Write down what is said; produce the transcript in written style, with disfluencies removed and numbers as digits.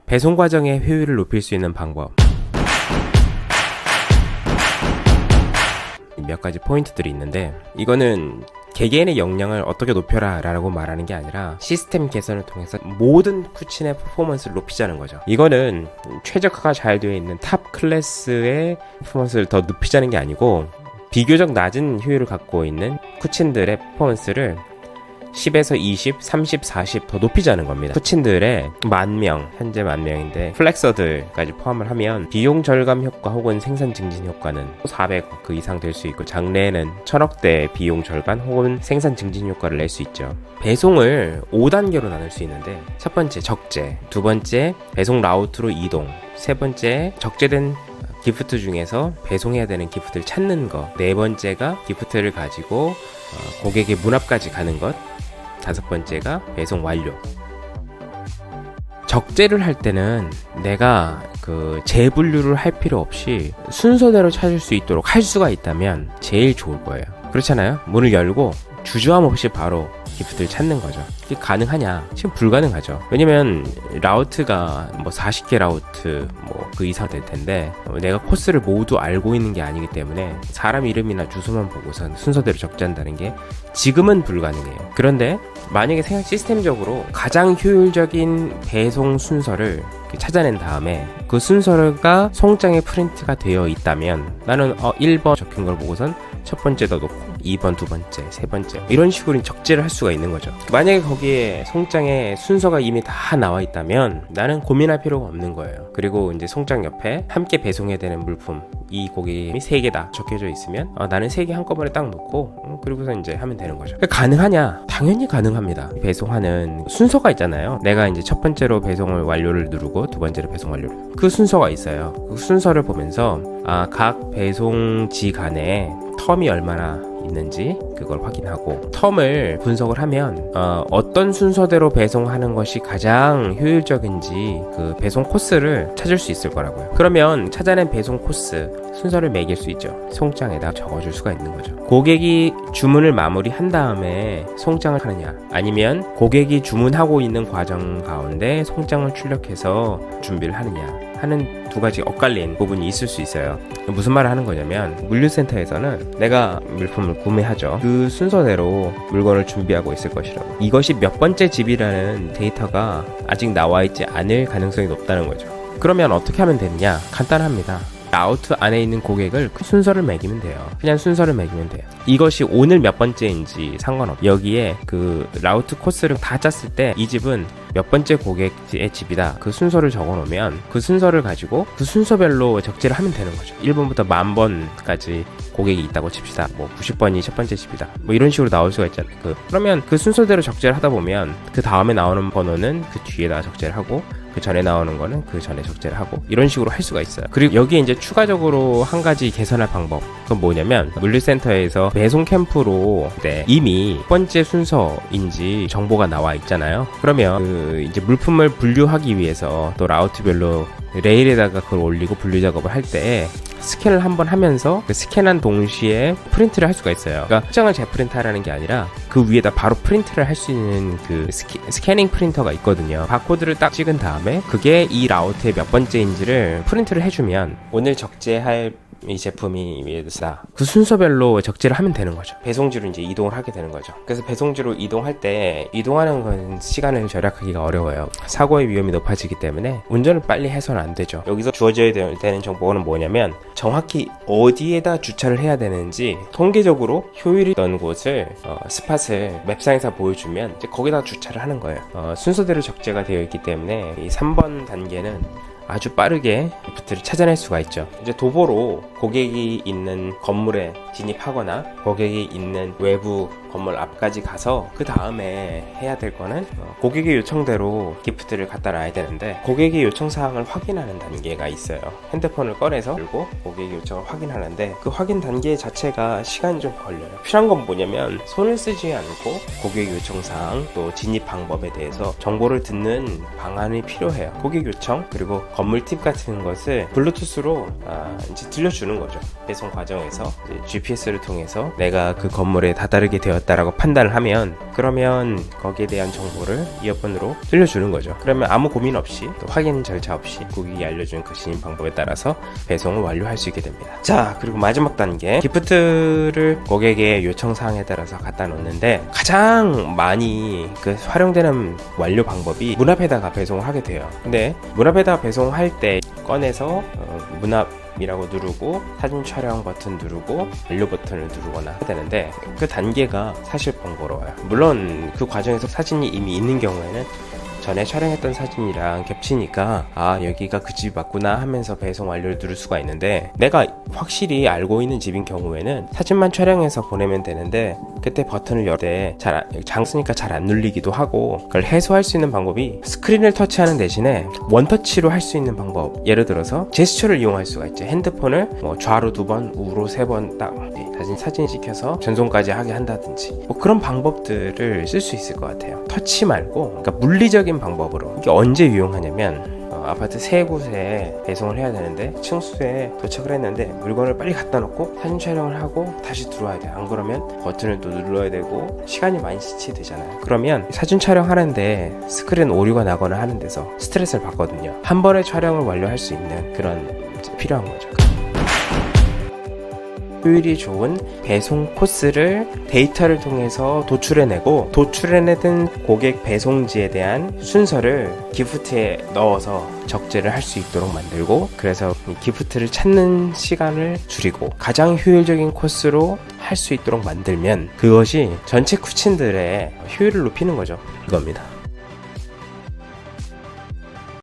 배송 과정의 효율을 높일 수 있는 방법, 몇 가지 포인트들이 있는데, 이거는 개개인의 역량을 어떻게 높여라 라고 말하는 게 아니라 시스템 개선을 통해서 모든 쿠친의 퍼포먼스를 높이자는 거죠. 이거는 최적화가 잘 되어 있는 탑 클래스의 퍼포먼스를 더 높이자는 게 아니고, 비교적 낮은 효율을 갖고 있는 쿠친들의 퍼포먼스를 10에서 20, 30, 40 더 높이자는 겁니다. 쿠친들의 10,000명, 현재 10,000명인데 플렉서들까지 포함을 하면 비용 절감 효과 혹은 생산 증진 효과는 400억 그 이상 될 수 있고, 장래에는 1,000억대 비용 절감 혹은 생산 증진 효과를 낼 수 있죠. 배송을 5단계로 나눌 수 있는데, 첫 번째 적재, 두 번째 배송 라우트로 이동, 세 번째 적재된 기프트 중에서 배송해야 되는 기프트를 찾는 것, 네 번째가 기프트를 가지고 고객의 문 앞까지 가는 것, 다섯 번째가 배송 완료. 적재를 할 때는 내가 그 재분류를 할 필요 없이 순서대로 찾을 수 있도록 할 수가 있다면 제일 좋을 거예요. 그렇잖아요? 문을 열고 주저함 없이 바로 기프트를 찾는 거죠. 이게 가능하냐? 지금 불가능하죠. 왜냐면 라우트가 뭐 40개 라우트 뭐 그 이상 될 텐데, 내가 코스를 모두 알고 있는 게 아니기 때문에 사람 이름이나 주소만 보고선 순서대로 적재한다는 게 지금은 불가능해요. 그런데 만약에 생각 시스템적으로 가장 효율적인 배송 순서를 찾아낸 다음에 그 순서가 송장에 프린트가 되어 있다면, 나는 1번 적힌 걸 보고선 첫 번째 더 놓고 2번, 두 번째, 세 번째, 이런 식으로 적재를 할 수가 있는 거죠. 만약에 거기에 송장에 순서가 이미 다 나와 있다면 나는 고민할 필요가 없는 거예요. 그리고 이제 송장 옆에 함께 배송해야 되는 물품, 이 고객이 3개다 적혀져 있으면 나는 3개 한꺼번에 딱 놓고 그리고서 이제 하면 되는 거죠. 가능하냐? 당연히 가능합니다. 배송하는 순서가 있잖아요. 내가 이제 첫 번째로 배송을 완료를 누르고 두 번째로 배송 완료를, 그 순서가 있어요. 그 순서를 보면서 각 배송지 간에 텀이 얼마나 있는지 그걸 확인하고, 텀을 분석을 하면 어떤 순서대로 배송하는 것이 가장 효율적인지 그 배송 코스를 찾을 수 있을 거라고요. 그러면 찾아낸 배송 코스 순서를 매길 수 있죠. 송장에다 적어줄 수가 있는 거죠. 고객이 주문을 마무리한 다음에 송장을 하느냐, 아니면 고객이 주문하고 있는 과정 가운데 송장을 출력해서 준비를 하느냐 하는 두 가지 엇갈린 부분이 있을 수 있어요. 무슨 말을 하는 거냐면, 물류센터에서는 내가 물품을 구매하죠. 그 순서대로 물건을 준비하고 있을 것이라고. 이것이 몇 번째 집이라는 데이터가 아직 나와 있지 않을 가능성이 높다는 거죠. 그러면 어떻게 하면 되느냐? 간단합니다. 라우트 안에 있는 고객을 그 순서를 매기면 돼요. 그냥 순서를 매기면 돼요. 이것이 오늘 몇 번째인지 상관없어요. 여기에 그 라우트 코스를 다 짰을 때 이 집은 몇 번째 고객의 집이다, 그 순서를 적어 놓으면 그 순서를 가지고 그 순서별로 적재를 하면 되는 거죠. 1번부터 10,000번까지 고객이 있다고 칩시다. 뭐 90번이 첫 번째 집이다, 뭐 이런 식으로 나올 수가 있잖아요. 그러면 그 순서대로 적재를 하다 보면 그 다음에 나오는 번호는 그 뒤에다 적재를 하고, 그 전에 나오는 거는 그 전에 적재를 하고, 이런 식으로 할 수가 있어요. 그리고 여기에 이제 추가적으로 한 가지 개선할 방법, 그건 뭐냐면, 물류센터에서 배송 캠프로 이미 첫 번째 순서인지 정보가 나와 있잖아요. 그러면 그 이제 물품을 분류하기 위해서 또 라우트별로 레일에다가 그걸 올리고 분류 작업을 할 때 스캔을 한번 하면서 그 스캔한 동시에 프린트를 할 수가 있어요. 그러니까 포장을 재프린트하라는 게 아니라 그 위에다 바로 프린트를 할 수 있는 그 스캐닝 프린터가 있거든요. 바코드를 딱 찍은 다음에 그게 이 라우트의 몇 번째인지를 프린트를 해주면, 오늘 적재할 이 제품이 위에다 그 순서별로 적재를 하면 되는 거죠. 배송지로 이제 이동을 하게 되는 거죠. 그래서 배송지로 이동할 때 이동하는 건 시간을 절약하기가 어려워요. 사고의 위험이 높아지기 때문에 운전을 빨리 해서는 안 되죠. 여기서 주어져야 되는 정보는 뭐냐면, 정확히 어디에다 주차를 해야 되는지 통계적으로 효율이 있던 곳을 스팟을 맵상에서 보여주면 이제 거기다 주차를 하는 거예요. 순서대로 적재가 되어 있기 때문에 이 3번 단계는 아주 빠르게 기프트를 찾아낼 수가 있죠. 이제 도보로 고객이 있는 건물에 진입하거나 고객이 있는 외부 건물 앞까지 가서 그 다음에 해야 될 거는 고객의 요청대로 기프트를 갖다 놔야 되는데, 고객의 요청사항을 확인하는 단계가 있어요. 핸드폰을 꺼내서 들고 고객의 요청을 확인하는데, 그 확인 단계 자체가 시간이 좀 걸려요. 필요한 건 뭐냐면, 손을 쓰지 않고 고객 요청사항 또 진입 방법에 대해서 정보를 듣는 방안이 필요해요. 고객 요청 그리고 건물 팁 같은 것을 블루투스로 이제 들려주는 거죠. 배송 과정에서 GPS를 통해서 내가 그 건물에 다다르게 되어 되었다라고 판단을 하면, 그러면 거기에 대한 정보를 이어폰으로 들려주는 거죠. 그러면 아무 고민 없이, 또 확인 절차 없이 고객이 알려준 그 진입 방법에 따라서 배송을 완료할 수 있게 됩니다. 자, 그리고 마지막 단계, 기프트를 고객의 요청 사항에 따라서 갖다 놓는데, 가장 많이 그 활용되는 완료 방법이 문 앞에다가 배송을 하게 돼요. 근데 문 앞에다가 배송할 때 꺼내서 문 앞이라고 누르고 사진 촬영 버튼 누르고 완료 버튼을 누르거나 해야 되는데, 그 단계가 사실 번거로워요. 물론 그 과정에서 사진이 이미 있는 경우에는 전에 촬영했던 사진이랑 겹치니까 아, 여기가 그 집이 맞구나 하면서 배송 완료를 누를 수가 있는데, 내가 확실히 알고 있는 집인 경우에는 사진만 촬영해서 보내면 되는데, 그때 버튼을 열 때 장 쓰니까 잘 안 눌리기도 하고, 그걸 해소할 수 있는 방법이 스크린을 터치하는 대신에 원터치로 할 수 있는 방법, 예를 들어서 제스처를 이용할 수가 있죠. 핸드폰을 뭐 좌로 2번, 우로 3번 딱 사진 찍혀서 전송까지 하게 한다든지, 뭐 그런 방법들을 쓸 수 있을 것 같아요. 터치 말고, 그러니까 물리적인 방법으로. 이게 언제 유용하냐면, 아파트 세 곳에 배송을 해야 되는데 층수에 도착을 했는데 물건을 빨리 갖다 놓고 사진 촬영을 하고 다시 들어와야 돼. 안 그러면 버튼을 또 눌러야 되고 시간이 많이 지체되잖아요. 그러면 사진 촬영하는데 스크린 오류가 나거나 하는 데서 스트레스를 받거든요. 한 번에 촬영을 완료할 수 있는 그런 필요한 거죠. 효율이 좋은 배송 코스를 데이터를 통해서 도출해내고, 도출해내든 고객 배송지에 대한 순서를 기프트에 넣어서 적재를 할 수 있도록 만들고, 그래서 기프트를 찾는 시간을 줄이고 가장 효율적인 코스로 할 수 있도록 만들면, 그것이 전체 쿠친들의 효율을 높이는 거죠. 이겁니다.